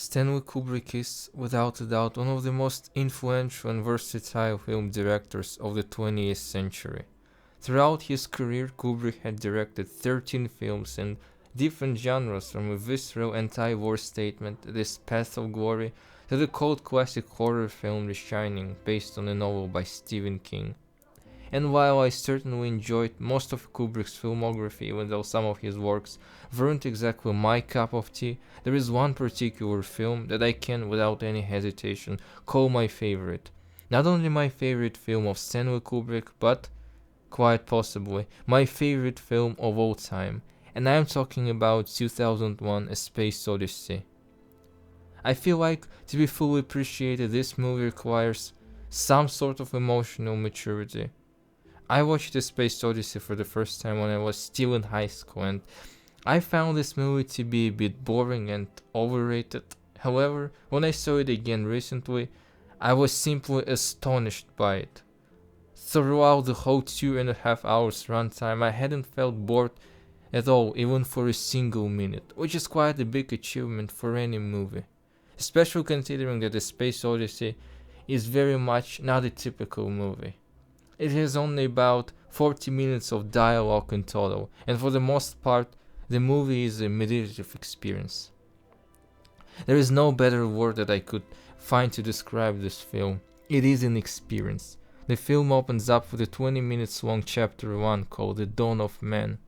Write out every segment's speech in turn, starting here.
Stanley Kubrick is, without a doubt, one of the most influential and versatile film directors of the 20th century. Throughout his career, Kubrick had directed 13 films in different genres, from a visceral anti-war statement, This Path of Glory, to the cult classic horror film The Shining, based on a novel by Stephen King. And while I certainly enjoyed most of Kubrick's filmography, even though some of his works weren't exactly my cup of tea, there is one particular film that I can, without any hesitation, call my favorite. Not only my favorite film of Stanley Kubrick, but, quite possibly, my favorite film of all time, and I am talking about 2001 A Space Odyssey. I feel like, to be fully appreciated, this movie requires some sort of emotional maturity. I watched A Space Odyssey for the first time when I was still in high school, and I found this movie to be a bit boring and overrated. However, when I saw it again recently, I was simply astonished by it. Throughout the whole 2.5 hours runtime, I hadn't felt bored at all, even for a single minute, which is quite a big achievement for any movie. Especially considering that A Space Odyssey is very much not a typical movie. It has only about 40 minutes of dialogue in total, and for the most part, the movie is a meditative experience. There is no better word that I could find to describe this film. It is an experience. The film opens up with a 20 minutes long chapter 1 called The Dawn of Man.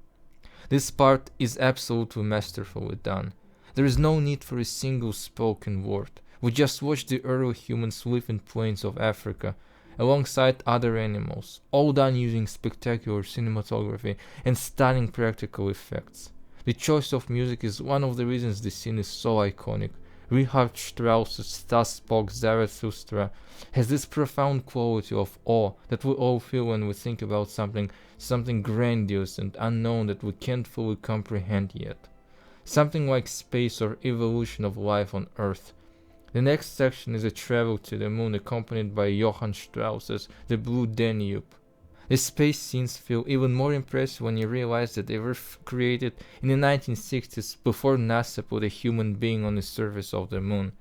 This part is absolutely masterfully done. There is no need for a single spoken word. We just watch the early humans live in plains of Africa, alongside other animals, all done using spectacular cinematography and stunning practical effects. The choice of music is one of the reasons the scene is so iconic. Richard Strauss's Thus Spoke Zarathustra has this profound quality of awe that we all feel when we think about something grandiose and unknown that we can't fully comprehend yet. Something like space or evolution of life on Earth. The next section is a travel to the moon accompanied by Johann Strauss's The Blue Danube. The space scenes feel even more impressive when you realize that they were created in the 1960s before NASA put a human being on the surface of the moon.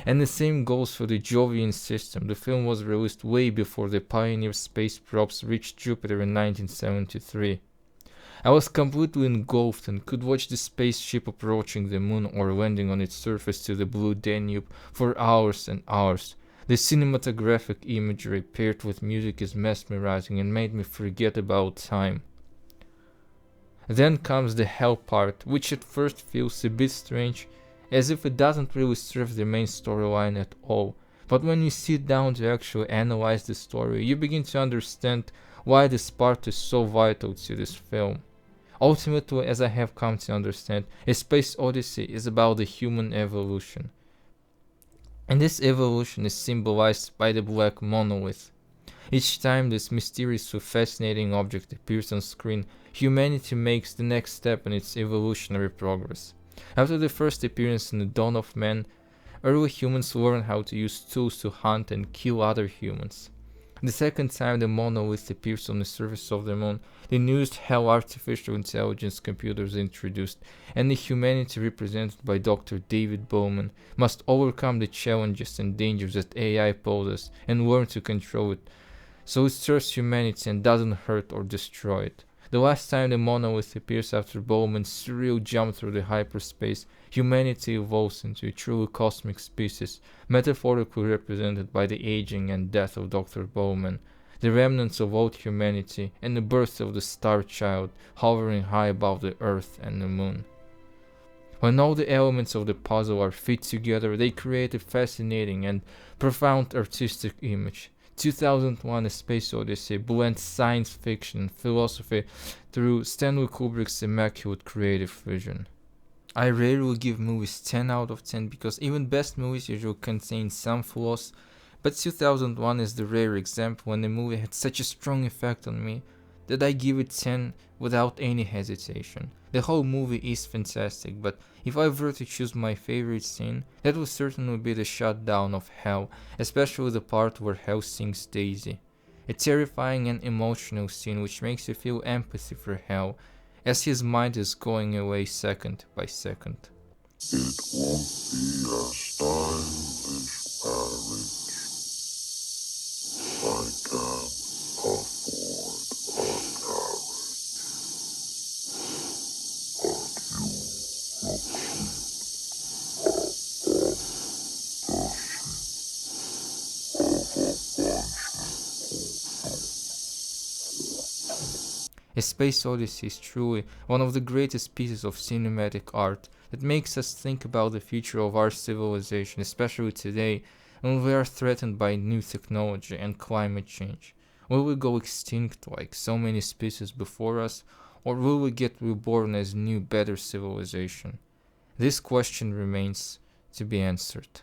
And the same goes for the Jovian system. The film was released way before the Pioneer space probes reached Jupiter in 1973. I was completely engulfed and could watch the spaceship approaching the moon or landing on its surface to the Blue Danube for hours and hours. The cinematographic imagery paired with music is mesmerizing and made me forget about time. Then comes the hell part, which at first feels a bit strange, as if it doesn't really serve the main storyline at all. But when you sit down to actually analyze the story, you begin to understand why this part is so vital to this film. Ultimately, as I have come to understand, A Space Odyssey is about the human evolution. And this evolution is symbolized by the black monolith. Each time this mysteriously fascinating object appears on screen, humanity makes the next step in its evolutionary progress. After the first appearance in The Dawn of Man, early humans learn how to use tools to hunt and kill other humans. The second time the monolith appears on the surface of the moon, the newest HAL artificial intelligence computer is introduced, and the humanity represented by Dr. David Bowman must overcome the challenges and dangers that AI poses and learn to control it, so it serves humanity and doesn't hurt or destroy it. The last time the monolith appears after Bowman's surreal jump through the hyperspace, humanity evolves into a truly cosmic species, metaphorically represented by the aging and death of Dr. Bowman, the remnants of old humanity, and the birth of the Star Child hovering high above the Earth and the Moon. When all the elements of the puzzle are fit together, they create a fascinating and profound artistic image. 2001 A Space Odyssey blends science fiction and philosophy through Stanley Kubrick's immaculate creative vision. I rarely give movies 10 out of 10 because even best movies usually contain some flaws, but 2001 is the rare example when the movie had such a strong effect on me that I give it 10 without any hesitation. The whole movie is fantastic, but if I were to choose my favorite scene, that would certainly be the shutdown of Hal, especially the part where Hal sings Daisy. A terrifying and emotional scene which makes you feel empathy for Hal, as his mind is going away second by second. It won't be a stylish marriage. I can't afford a carriage, but you look A Space Odyssey is truly one of the greatest pieces of cinematic art that makes us think about the future of our civilization, especially today when we are threatened by new technology and climate change. Will we go extinct like so many species before us, or will we get reborn as new, better civilization? This question remains to be answered.